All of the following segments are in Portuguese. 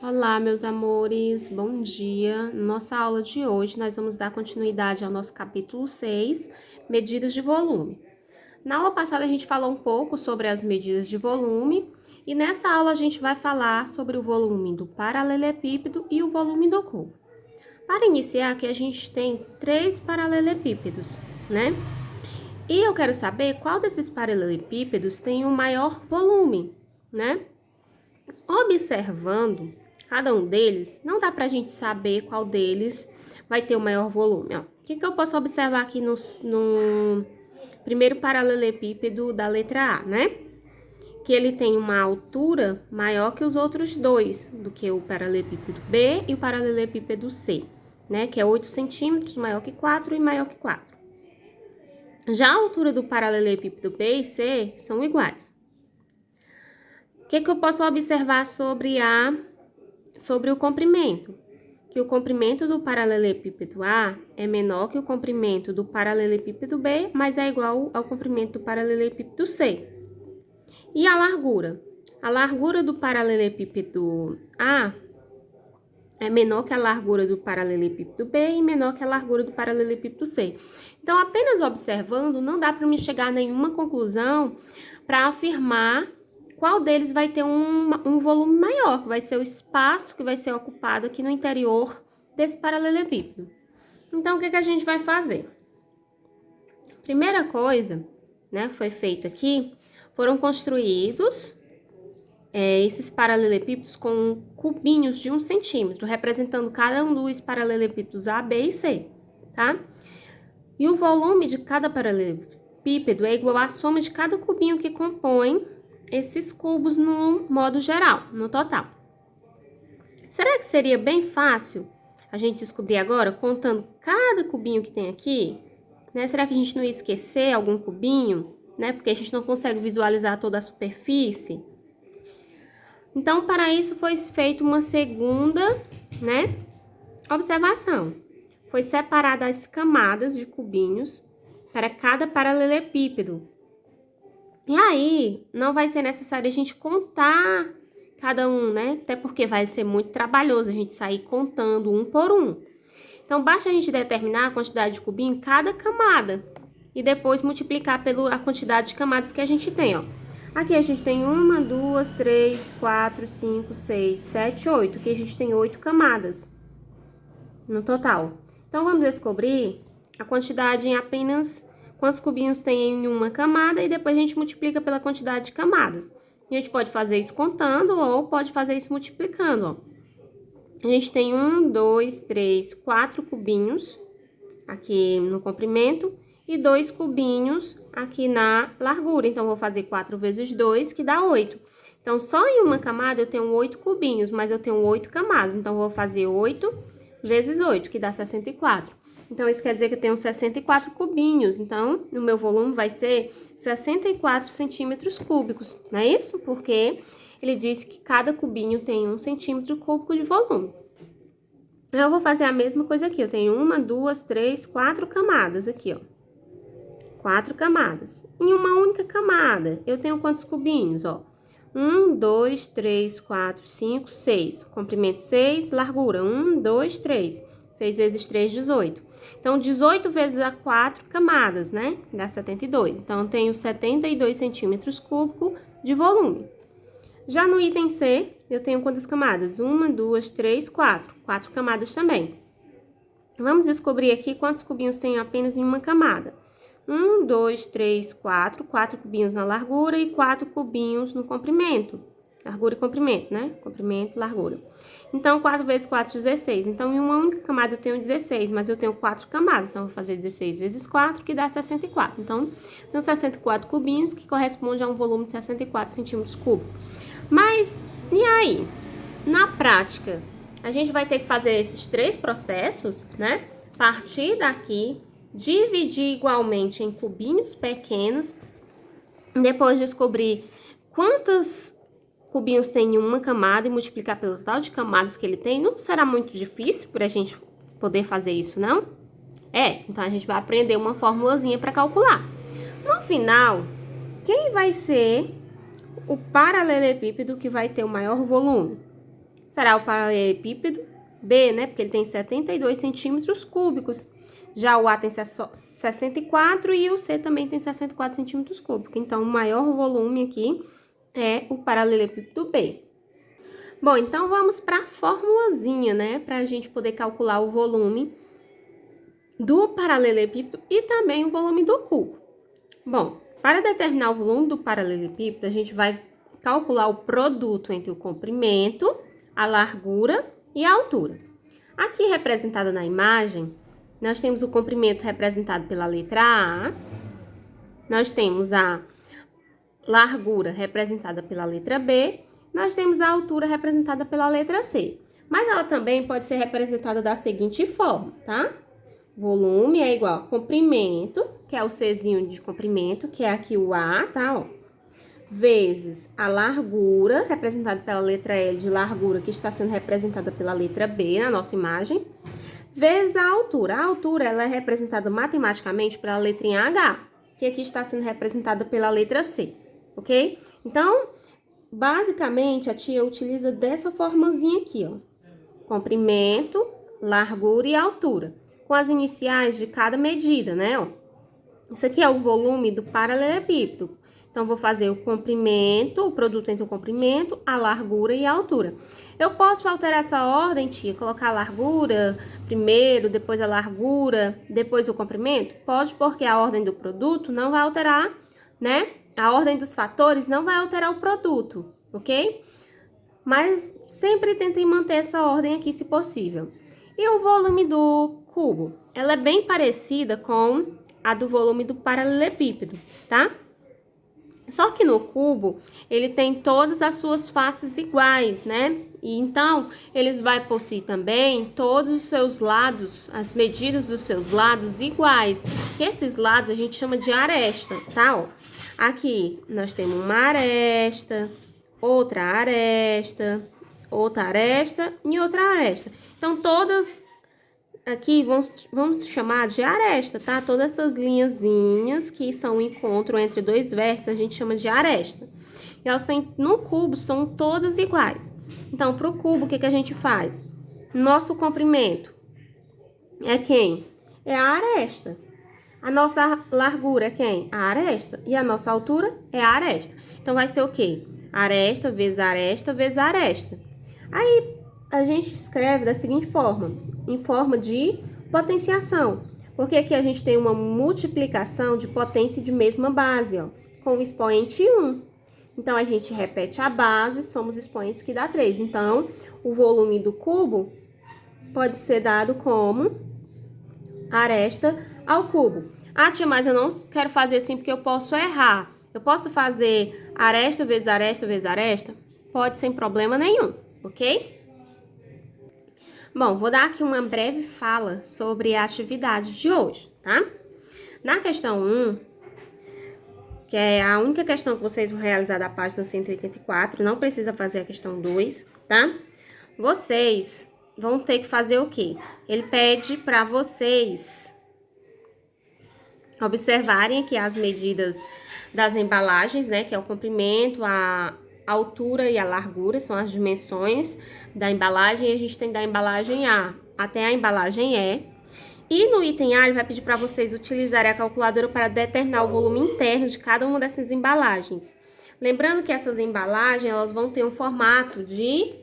Olá, meus amores, bom dia. Nossa aula de hoje, nós vamos dar continuidade ao nosso capítulo 6, medidas de volume. Na aula passada, a gente falou um pouco sobre as medidas de volume, e nessa aula a gente vai falar sobre o volume do paralelepípedo e o volume do cubo. Para iniciar, aqui a gente tem 3 paralelepípedos, né? E eu quero saber qual desses paralelepípedos tem o maior volume, né? Observando cada um deles, não dá pra gente saber qual deles vai ter o maior volume. Ó, o que eu posso observar aqui no primeiro paralelepípedo da letra A, né? Que ele tem uma altura maior que os outros dois, do que o paralelepípedo B e o paralelepípedo C, né? Que é 8 centímetros, maior que 4 e maior que 4. Já a altura do paralelepípedo B e C são iguais. O que eu posso observar sobre o comprimento? Que o comprimento do paralelepípedo A é menor que o comprimento do paralelepípedo B, mas é igual ao comprimento do paralelepípedo C. E a largura? A largura do paralelepípedo A é menor que a largura do paralelepípedo B e menor que a largura do paralelepípedo C. Então, apenas observando, não dá para me chegar a nenhuma conclusão para afirmar qual deles vai ter um volume maior, que vai ser o espaço que vai ser ocupado aqui no interior desse paralelepípedo. Então, o que a gente vai fazer? Primeira coisa, né, foi feito aqui, foram construídos esses paralelepípedos com cubinhos de 1 centímetro, representando cada um dos paralelepípedos A, B e C, tá? E o volume de cada paralelepípedo é igual à soma de cada cubinho que compõe esses cubos no modo geral, no total. Será que seria bem fácil a gente descobrir agora, contando cada cubinho que tem aqui? Né? Será que a gente não ia esquecer algum cubinho? Né? Porque a gente não consegue visualizar toda a superfície. Então, para isso foi feita uma segunda, né, observação. Foi separada as camadas de cubinhos para cada paralelepípedo. E aí, não vai ser necessário a gente contar cada um, né? Até porque vai ser muito trabalhoso a gente sair contando um por um. Então, basta a gente determinar a quantidade de cubinho em cada camada e depois multiplicar pela quantidade de camadas que a gente tem, ó. Aqui a gente tem 1, 2, 3, 4, 5, 6, 7, 8. Aqui a gente tem 8 camadas no total. Então, vamos descobrir a quantidade em apenas quantos cubinhos tem em uma camada e depois a gente multiplica pela quantidade de camadas. A gente pode fazer isso contando ou pode fazer isso multiplicando, ó. A gente tem 1, 2, 3, 4 cubinhos aqui no comprimento e 2 cubinhos aqui na largura. Então, vou fazer 4 vezes 2, que dá 8. Então, só em uma camada eu tenho 8 cubinhos, mas eu tenho 8 camadas. Então, vou fazer 8 vezes 8, que dá 64. Então, isso quer dizer que eu tenho 64 cubinhos. Então, o meu volume vai ser 64 centímetros cúbicos, não é isso? Porque ele disse que cada cubinho tem 1 centímetro cúbico de volume. Eu vou fazer a mesma coisa aqui. Eu tenho 1, 2, 3, 4 camadas aqui, ó. 4 camadas. Em uma única camada, eu tenho quantos cubinhos, ó? 1, 2, 3, 4, 5, 6. Comprimento 6, largura 1, 2, 3. 6 vezes 3, 18. Então, 18 vezes a 4 camadas, né? Dá 72. Então, eu tenho 72 centímetros cúbicos de volume. Já no item C, eu tenho quantas camadas? 1, 2, 3, 4. 4 camadas também. Vamos descobrir aqui quantos cubinhos tem apenas em uma camada. 1, 2, 3, 4. 4 cubinhos na largura e 4 cubinhos no comprimento. Largura e comprimento, né? Comprimento, largura. Então, 4 vezes 4, 16. Então, em uma única camada eu tenho 16, mas eu tenho 4 camadas. Então, eu vou fazer 16 vezes 4, que dá 64. Então, tenho 64 cubinhos, que corresponde a um volume de 64 centímetros cúbicos. Mas, e aí? Na prática, a gente vai ter que fazer esses 3 processos, né? Partir daqui, dividir igualmente em cubinhos pequenos, depois descobrir quantos cubinhos tem em uma camada e multiplicar pelo total de camadas que ele tem. Não será muito difícil para a gente poder fazer isso, não? Então a gente vai aprender uma formulazinha para calcular. No final, quem vai ser o paralelepípedo que vai ter o maior volume? será o paralelepípedo B, né? Porque ele tem 72 centímetros cúbicos. Já o A tem 64 e o C também tem 64 centímetros cúbicos. Então, o maior volume aqui é o paralelepípedo B. Bom, então vamos para a formulazinha, né? Para a gente poder calcular o volume do paralelepípedo e também o volume do cubo. Bom, para determinar o volume do paralelepípedo, a gente vai calcular o produto entre o comprimento, a largura e a altura. Aqui representada na imagem, nós temos o comprimento representado pela letra A, nós temos a largura representada pela letra B, nós temos a altura representada pela letra C. Mas ela também pode ser representada da seguinte forma, tá? Volume é igual a comprimento, que é o Czinho de comprimento, que é aqui o A, tá? Ó. Vezes a largura, representada pela letra L de largura, que está sendo representada pela letra B na nossa imagem, vezes a altura. A altura ela é representada matematicamente pela letrinha H, que aqui está sendo representada pela letra C, ok? Então, basicamente, a tia utiliza dessa formazinha aqui, ó. Comprimento, largura e altura, com as iniciais de cada medida, né, ó. Isso aqui é o volume do paralelepípedo. Então, vou fazer o comprimento, o produto entre o comprimento, a largura e a altura. Eu posso alterar essa ordem, tia? Colocar a largura primeiro, depois a largura, depois o comprimento? Pode, porque a ordem do produto não vai alterar, né? A ordem dos fatores não vai alterar o produto, ok? Mas sempre tentem manter essa ordem aqui, se possível. E o volume do cubo? Ela é bem parecida com a do volume do paralelepípedo, tá? Só que no cubo, ele tem todas as suas faces iguais, né? E então, eles vai possuir também todos os seus lados, as medidas dos seus lados iguais. Que esses lados a gente chama de aresta, tá? Ó, aqui nós temos uma aresta, outra aresta, outra aresta e outra aresta. Então, todas aqui vamos chamar de aresta, tá? Todas essas linhazinhas que são o encontro entre dois vértices, a gente chama de aresta. E elas têm, no cubo, são todas iguais. Então, para o cubo, o que a gente faz? Nosso comprimento é quem? É a aresta. A nossa largura é quem? A aresta. E a nossa altura é a aresta. Então, vai ser o quê? Aresta vezes aresta vezes aresta. Aí, a gente escreve da seguinte forma, em forma de potenciação. Porque aqui a gente tem uma multiplicação de potência de mesma base, ó, com o expoente 1. Então, a gente repete a base, somos expoentes que dá 3. Então, o volume do cubo pode ser dado como aresta ao cubo. Ah, tia, mas eu não quero fazer assim porque eu posso errar. Eu posso fazer aresta vezes aresta vezes aresta? Pode sem problema nenhum, ok? Bom, vou dar aqui uma breve fala sobre a atividade de hoje, tá? Na questão 1, que é a única questão que vocês vão realizar da página 184, não precisa fazer a questão 2, tá? Vocês vão ter que fazer o quê? Ele pede para vocês observarem aqui as medidas das embalagens, né? Que é o comprimento, a altura e a largura, são as dimensões da embalagem. A gente tem da embalagem A até a embalagem E. E no item A, ele vai pedir para vocês utilizarem a calculadora para determinar o volume interno de cada uma dessas embalagens. Lembrando que essas embalagens, elas vão ter um formato de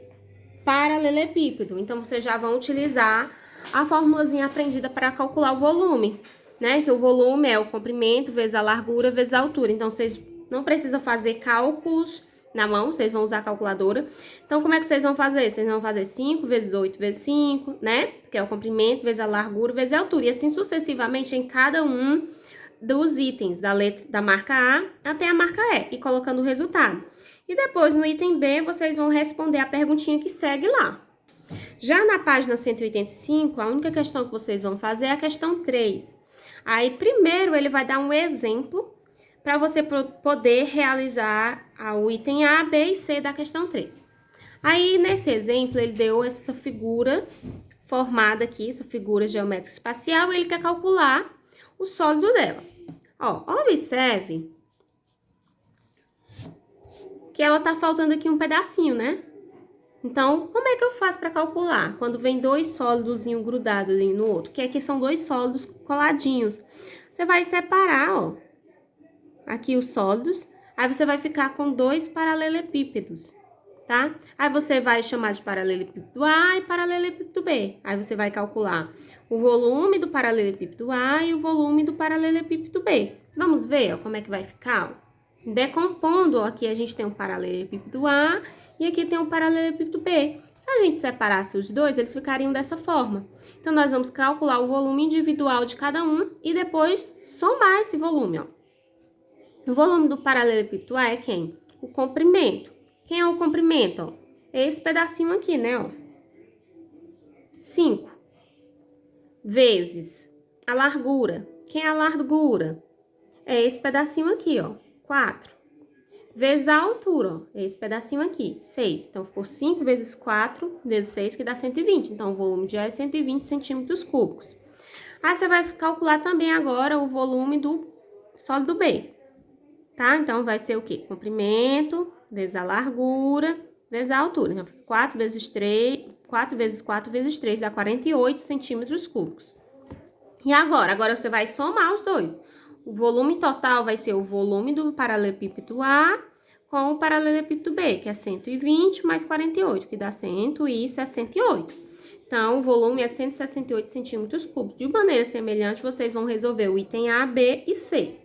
paralelepípedo. Então, vocês já vão utilizar a formulazinha aprendida para calcular o volume, né? Que o volume é o comprimento vezes a largura vezes a altura. Então, vocês não precisam fazer cálculos na mão, vocês vão usar a calculadora. Então, como é que vocês vão fazer? Vocês vão fazer 5 vezes 8 vezes 5, né? Que é o comprimento vezes a largura vezes a altura. E assim sucessivamente em cada um dos itens da marca A até a marca E. E colocando o resultado. E depois, no item B, vocês vão responder a perguntinha que segue lá. Já na página 185, a única questão que vocês vão fazer é a questão 3. Aí, primeiro, ele vai dar um exemplo para você poder realizar o item A, B e C da questão 3. Aí, nesse exemplo, ele deu essa figura formada aqui, essa figura geométrica espacial, e ele quer calcular o sólido dela. Ó, observe que ela tá faltando aqui um pedacinho, né? Então, como é que eu faço para calcular? Quando vem dois sólidos grudados um no outro, que aqui são dois sólidos coladinhos. Você vai separar, ó, aqui os sólidos, aí você vai ficar com dois paralelepípedos, tá? Aí você vai chamar de paralelepípedo A e paralelepípedo B. Aí você vai calcular o volume do paralelepípedo A e o volume do paralelepípedo B. Vamos ver, ó, como é que vai ficar, ó. Decompondo, ó, aqui a gente tem um paralelepípedo A e aqui tem um paralelepípedo B. Se a gente separasse os dois, eles ficariam dessa forma. Então, nós vamos calcular o volume individual de cada um e depois somar esse volume, ó. O volume do paralelepípedo A é quem? O comprimento. Quem é o comprimento, ó? É esse pedacinho aqui, né, ó. 5 vezes a largura. Quem é a largura? É esse pedacinho aqui, ó. 4 vezes a altura, ó, esse pedacinho aqui, 6. Então, ficou 5 vezes 4 vezes 6, que dá 120. Então, o volume de A é 120 centímetros cúbicos. Aí, você vai calcular também agora o volume do sólido B, tá? Então, vai ser o quê? Comprimento vezes a largura vezes a altura. Então, 4 vezes 3, 4 vezes 4 vezes 3 dá 48 centímetros cúbicos. E agora? Agora, você vai somar os dois. O volume total vai ser o volume do paralelepípedo A com o paralelepípedo B, que é 120 mais 48, que dá 168. Então, o volume é 168 centímetros cúbicos. De maneira semelhante, vocês vão resolver o item A, B e C.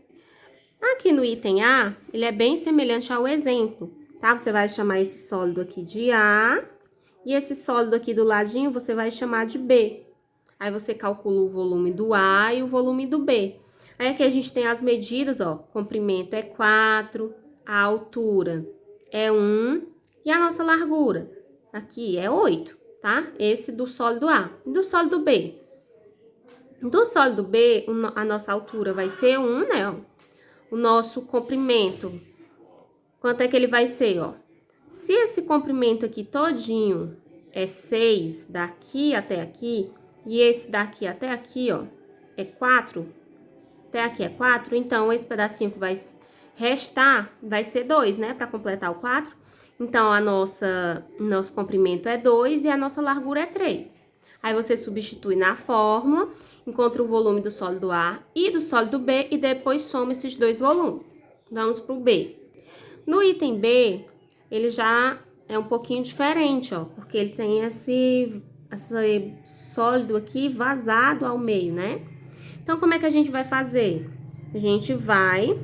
Aqui no item A, ele é bem semelhante ao exemplo, tá? Você vai chamar esse sólido aqui de A e esse sólido aqui do ladinho você vai chamar de B. Aí, você calcula o volume do A e o volume do B. Aí, aqui a gente tem as medidas, ó, comprimento é 4, a altura é 1 e a nossa largura aqui é 8, tá? Esse do sólido A. E do sólido B? Do sólido B, a nossa altura vai ser 1, né, ó? O nosso comprimento, quanto é que ele vai ser, ó? Se esse comprimento aqui todinho é 6, daqui até aqui, e esse daqui até aqui, ó, é 4, até aqui é 4, então esse pedacinho que vai restar vai ser 2, né? Para completar o 4. Então, nosso comprimento é 2 e a nossa largura é 3. Aí, você substitui na fórmula, encontra o volume do sólido A e do sólido B e depois soma esses dois volumes. Vamos para o B. No item B, ele já é um pouquinho diferente, ó, porque ele tem esse sólido aqui vazado ao meio, né? Então, como é que a gente vai fazer? A gente vai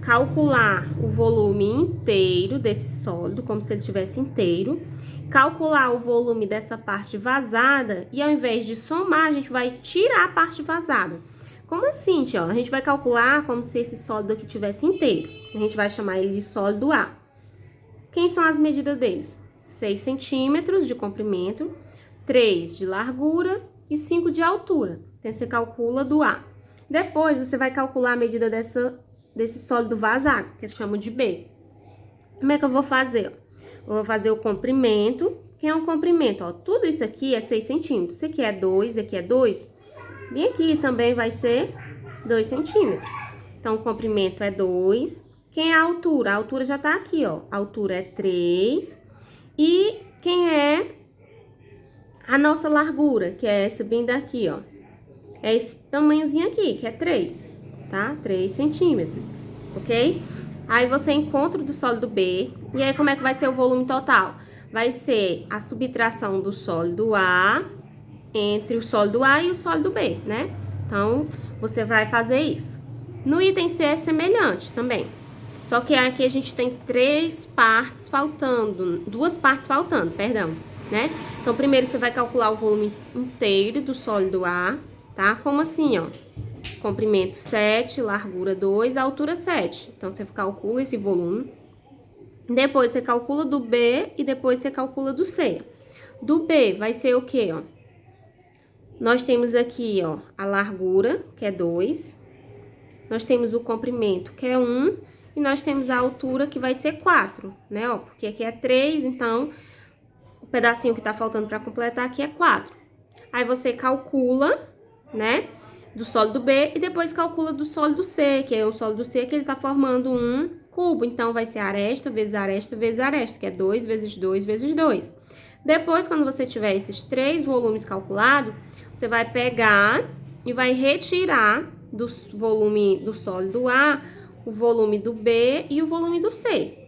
calcular o volume inteiro desse sólido, como se ele estivesse inteiro, calcular o volume dessa parte vazada e ao invés de somar, a gente vai tirar a parte vazada. Como assim, tia? A gente vai calcular como se esse sólido aqui estivesse inteiro. A gente vai chamar ele de sólido A. Quem são as medidas deles? 6 centímetros de comprimento, 3 de largura e 5 de altura. Então, você calcula do A. Depois, você vai calcular a medida desse sólido vazado, que eu chamo de B. Como é que eu vou fazer? Eu vou fazer o comprimento. Quem é o comprimento? Ó, tudo isso aqui é 6 centímetros. Isso aqui é 2, aqui é 2. E aqui também vai ser 2 centímetros. Então, o comprimento é 2. Quem é a altura? A altura já tá aqui, ó. A altura é 3. E quem é a nossa largura? Que é essa bem daqui, ó. É esse tamanhozinho aqui, que é 3, tá? 3 centímetros, ok? Aí, você encontra o do sólido B. E aí, como é que vai ser o volume total? Vai ser a subtração do sólido A entre o sólido A e o sólido B, né? Então, você vai fazer isso. No item C é semelhante também. Só que aqui a gente tem duas partes faltando, perdão, né? Então, primeiro você vai calcular o volume inteiro do sólido A, tá? Como assim, ó? Comprimento 7, largura 2, altura 7. Então, você calcula esse volume. Depois, você calcula do B e depois você calcula do C. Do B vai ser o quê, ó? Nós temos aqui, ó, a largura, que é 2. Nós temos o comprimento, que é 1. E nós temos a altura, que vai ser 4, né, ó? Porque aqui é 3, então, o pedacinho que tá faltando para completar aqui é 4. Aí, você calcula, né, do sólido B e depois calcula do sólido C, que é o sólido C que ele tá formando um cubo. Então, vai ser aresta vezes aresta vezes aresta, que é 2 vezes 2 vezes 2. Depois, quando você tiver esses 3 volumes calculados, você vai pegar e vai retirar do volume do sólido A o volume do B e o volume do C.